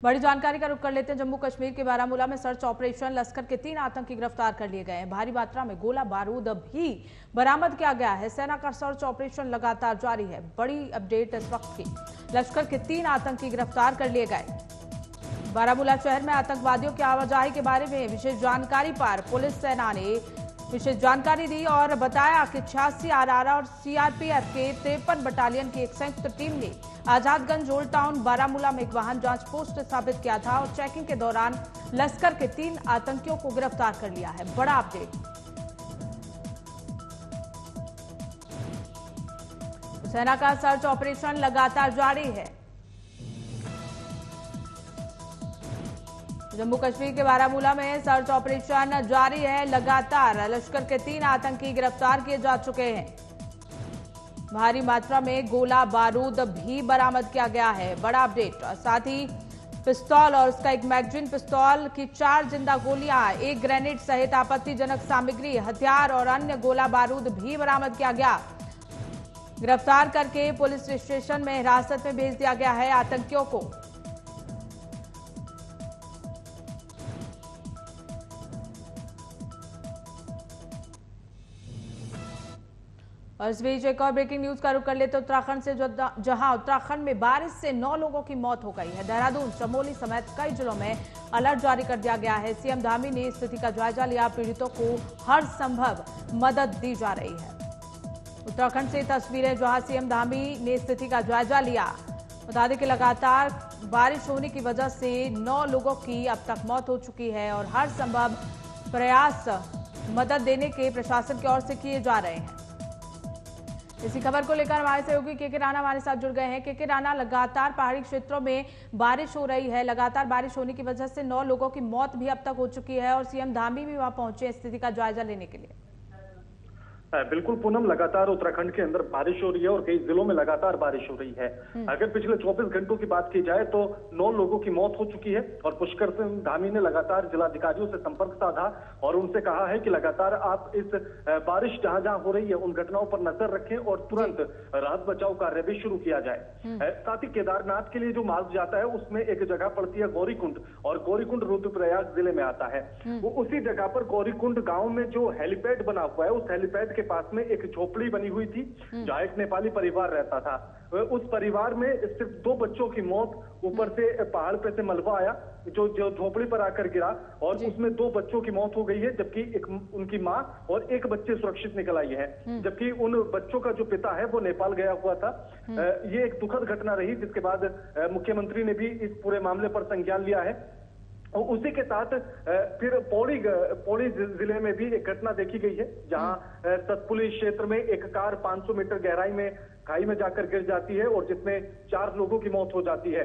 बड़ी जानकारी का रुख कर लेते हैं। जम्मू कश्मीर के बारामूला में सर्च ऑपरेशन, लश्कर के 3 आतंकी गिरफ्तार कर लिए गए हैं। भारी मात्रा में गोला बारूद भी बरामद किया गया है। सेना का सर्च ऑपरेशन लगातार जारी है। बड़ी अपडेट इस वक्त की, लश्कर के 3 आतंकी गिरफ्तार कर लिए गए। बारामूला शहर में आतंकवादियों की आवाजाही के बारे में विशेष जानकारी पर पुलिस सेना ने विशेष जानकारी दी और बताया कि 86 आरआर और सीआरपीएफ के 53 बटालियन की एक संयुक्त टीम ने आजादगंज ओल्ड टाउन बारामूला में एक वाहन जांच पोस्ट स्थापित किया था और चेकिंग के दौरान लश्कर के 3 आतंकियों को गिरफ्तार कर लिया है। बड़ा अपडेट, सेना का सर्च ऑपरेशन लगातार जारी है। जम्मू कश्मीर के बारामूला में सर्च ऑपरेशन जारी है। लगातार लश्कर के 3 आतंकी गिरफ्तार किए जा चुके हैं। भारी मात्रा में गोला बारूद भी बरामद किया गया है। बड़ा अपडेट, साथ ही पिस्तौल और उसका एक मैगजीन पिस्तौल की 4 जिंदा गोलियां, 1 ग्रेनेड सहित आपत्तिजनक सामग्री, हथियार और अन्य गोला बारूद भी बरामद किया गया। गिरफ्तार करके पुलिस स्टेशन में हिरासत में भेज दिया गया है आतंकियों को। और इस बीच एक और ब्रेकिंग न्यूज का रुख कर लेते उत्तराखंड से, जहां उत्तराखंड में बारिश से 9 लोगों की मौत हो गई है। देहरादून, चमोली समेत कई जिलों में अलर्ट जारी कर दिया गया है। सीएम धामी ने स्थिति का जायजा लिया। पीड़ितों को हर संभव मदद दी जा रही है। उत्तराखंड से तस्वीरें, जहां सीएम धामी ने स्थिति का जायजा लिया। बता दें कि लगातार बारिश होने की वजह से 9 लोगों की अब तक मौत हो चुकी है और हर संभव प्रयास मदद देने के प्रशासन की ओर से किए जा रहे हैं। इसी खबर को लेकर हमारे सहयोगी के राणा हमारे साथ जुड़ गए हैं। के राणा, लगातार पहाड़ी क्षेत्रों में बारिश हो रही है। लगातार बारिश होने की वजह से 9 लोगों की मौत भी अब तक हो चुकी है और सीएम धामी भी वहां पहुंचे स्थिति का जायजा लेने के लिए। बिल्कुल पूनम, लगातार उत्तराखंड के अंदर बारिश हो रही है और कई जिलों में लगातार बारिश हो रही है। अगर पिछले 24 घंटों की बात की जाए तो 9 लोगों की मौत हो चुकी है और पुष्कर सिंह धामी ने लगातार जिलाधिकारियों से संपर्क साधा और उनसे कहा है कि लगातार आप इस बारिश जहां जहां हो रही है उन घटनाओं पर नजर रखें और तुरंत राहत बचाव कार्य भी शुरू किया जाए। साथ ही केदारनाथ के लिए जो मार्ग जाता है उसमें एक जगह पड़ती है गौरीकुंड, और गौरीकुंड रुद्रप्रयाग जिले में आता है। वो उसी जगह पर गौरीकुंड गांव में जो हेलीपैड बना हुआ है, उस हेलीपैड के पास में एक झोपड़ी बनी हुई थी जहां एक नेपाली परिवार रहता था। उस परिवार में सिर्फ 2 बच्चों की मौत, ऊपर से पहाड़ पे से मलबा आया जो झोपड़ी पर आकर गिरा और उसमें 2 बच्चों की मौत हो गई है, जबकि एक उनकी मां और 1 बच्चे सुरक्षित निकल आई है। जबकि उन बच्चों का जो पिता है वो नेपाल गया हुआ था। ये एक दुखद घटना रही, जिसके बाद मुख्यमंत्री ने भी इस पूरे मामले पर संज्ञान लिया है। और उसी के साथ फिर पौड़ी जिले में भी एक घटना देखी गई है, जहां सतपुली क्षेत्र में एक कार 500 मीटर गहराई में खाई में जाकर गिर जाती है और जिसमें 4 लोगों की मौत हो जाती है।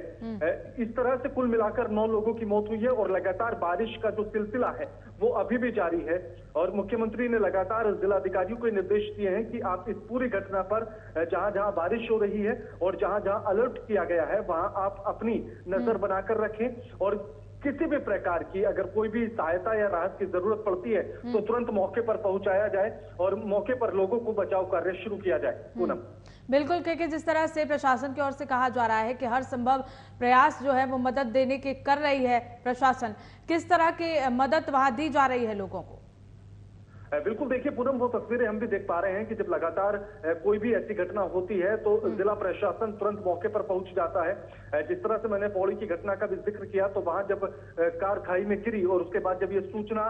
इस तरह से कुल मिलाकर 9 लोगों की मौत हुई है और लगातार बारिश का जो सिलसिला है वो अभी भी जारी है। और मुख्यमंत्री ने लगातार जिलाधिकारियों को निर्देश दिए हैं कि आप इस पूरी घटना पर जहां जहां बारिश हो रही है और जहां जहां अलर्ट किया गया है वहां आप अपनी नजर बनाकर रखें और किसी भी प्रकार की अगर कोई भी सहायता या राहत की जरूरत पड़ती है तो तुरंत मौके पर पहुंचाया जाए और मौके पर लोगों को बचाव कार्य शुरू किया जाए। पूनम, बिल्कुल, क्योंकि जिस तरह से प्रशासन की ओर से कहा जा रहा है कि हर संभव प्रयास जो है वो मदद देने के कर रही है प्रशासन, किस तरह की मदद वहां दी जा रही है लोगों को? बिल्कुल, देखिए पूनम, वो तस्वीरें हम भी देख पा रहे हैं कि जब लगातार कोई भी ऐसी घटना होती है तो जिला प्रशासन तुरंत मौके पर पहुंच जाता है। जिस तरह से मैंने पौड़ी की घटना का भी जिक्र किया तो वहां जब कार खाई में गिरी और उसके बाद जब ये सूचना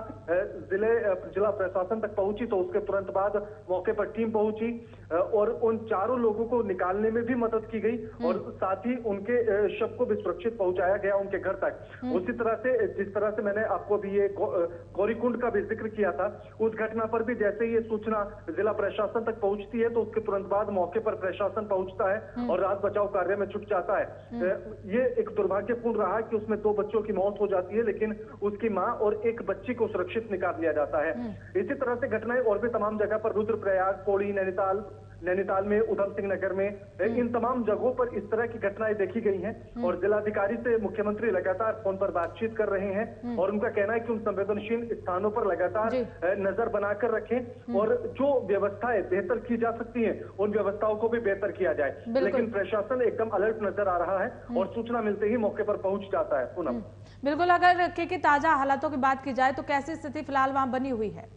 जिला प्रशासन तक पहुंची तो उसके तुरंत बाद मौके पर टीम पहुंची और उन 4 लोगों को निकालने में भी मदद की गई और साथ ही उनके शव को भी सुरक्षित पहुंचाया गया उनके घर तक। उसी तरह से जिस तरह से मैंने आपको भी ये गौरीकुंड का भी जिक्र किया था, उस घटना पर भी जैसे ये सूचना जिला प्रशासन तक पहुंचती है तो उसके तुरंत बाद मौके पर प्रशासन पहुंचता है और राहत बचाव कार्य में जुट जाता है। ये एक दुर्भाग्यपूर्ण रहा कि उसमें 2 बच्चों की मौत हो जाती है, लेकिन उसकी मां और 1 बच्ची को सुरक्षित निकाल लिया जाता है। इसी तरह से घटनाएं और भी तमाम जगह पर रुद्रप्रयाग, पौड़ी, नैनीताल, नैनीताल में, उधम सिंह नगर में, इन तमाम जगहों पर इस तरह की घटनाएं देखी गई हैं और जिलाधिकारी से मुख्यमंत्री लगातार फोन पर बातचीत कर रहे हैं और उनका कहना है कि उन संवेदनशील स्थानों पर लगातार नजर बनाकर रखें और जो व्यवस्थाएं बेहतर की जा सकती हैं उन व्यवस्थाओं को भी बेहतर किया जाए। लेकिन प्रशासन एकदम अलर्ट नजर आ रहा है और सूचना मिलते ही मौके पर पहुंच जाता है। पूनम, बिल्कुल, अगर के ताजा हालातों की बात की जाए तो कैसी स्थिति फिलहाल वहां बनी हुई है?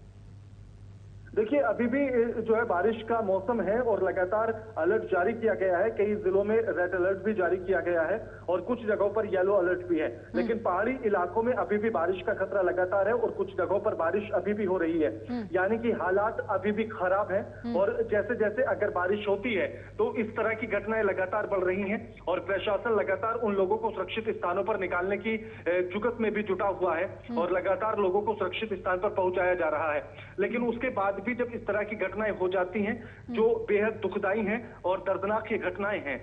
देखिए, अभी भी जो है बारिश का मौसम है और लगातार अलर्ट जारी किया गया है। कई जिलों में रेड अलर्ट भी जारी किया गया है और कुछ जगहों पर येलो अलर्ट भी है। लेकिन पहाड़ी इलाकों में अभी भी बारिश का खतरा लगातार है और कुछ जगहों पर बारिश अभी भी हो रही है। यानी कि हालात अभी भी खराब है और जैसे जैसे अगर बारिश होती है तो इस तरह की घटनाएं लगातार बढ़ रही हैं और प्रशासन लगातार उन लोगों को सुरक्षित स्थानों पर निकालने की जुगत में भी जुटा हुआ है और लगातार लोगों को सुरक्षित स्थान पर पहुंचाया जा रहा है। लेकिन उसके बाद भी जब इस तरह की घटनाएं हो जाती हैं जो बेहद दुखदाई हैं और दर्दनाक ये घटनाएं हैं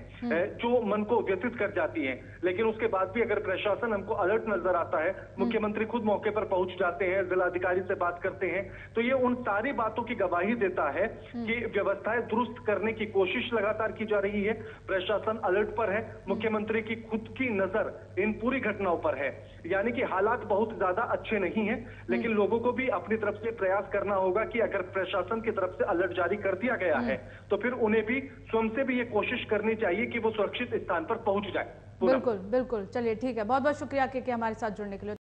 जो मन को व्यथित कर जाती हैं, लेकिन उसके बाद भी अगर प्रशासन हमको अलर्ट नजर आता है, मुख्यमंत्री खुद मौके पर पहुंच जाते हैं, जिलाधिकारी से बात करते हैं, तो ये उन सारी बातों की गवाही देता है कि व्यवस्थाएं दुरुस्त करने की कोशिश लगातार की जा रही है। प्रशासन अलर्ट पर है, मुख्यमंत्री की खुद की नजर इन पूरी घटनाओं पर है। यानी कि हालात बहुत ज्यादा अच्छे नहीं है, लेकिन लोगों को भी अपनी तरफ से प्रयास करना होगा कि अगर प्रशासन की तरफ से अलर्ट जारी कर दिया गया है तो फिर उन्हें भी स्वयं से भी ये कोशिश करनी चाहिए कि वो सुरक्षित स्थान पर पहुंच जाए। बिल्कुल बिल्कुल, चलिए ठीक है, बहुत बहुत शुक्रिया के हमारे साथ जुड़ने के लिए।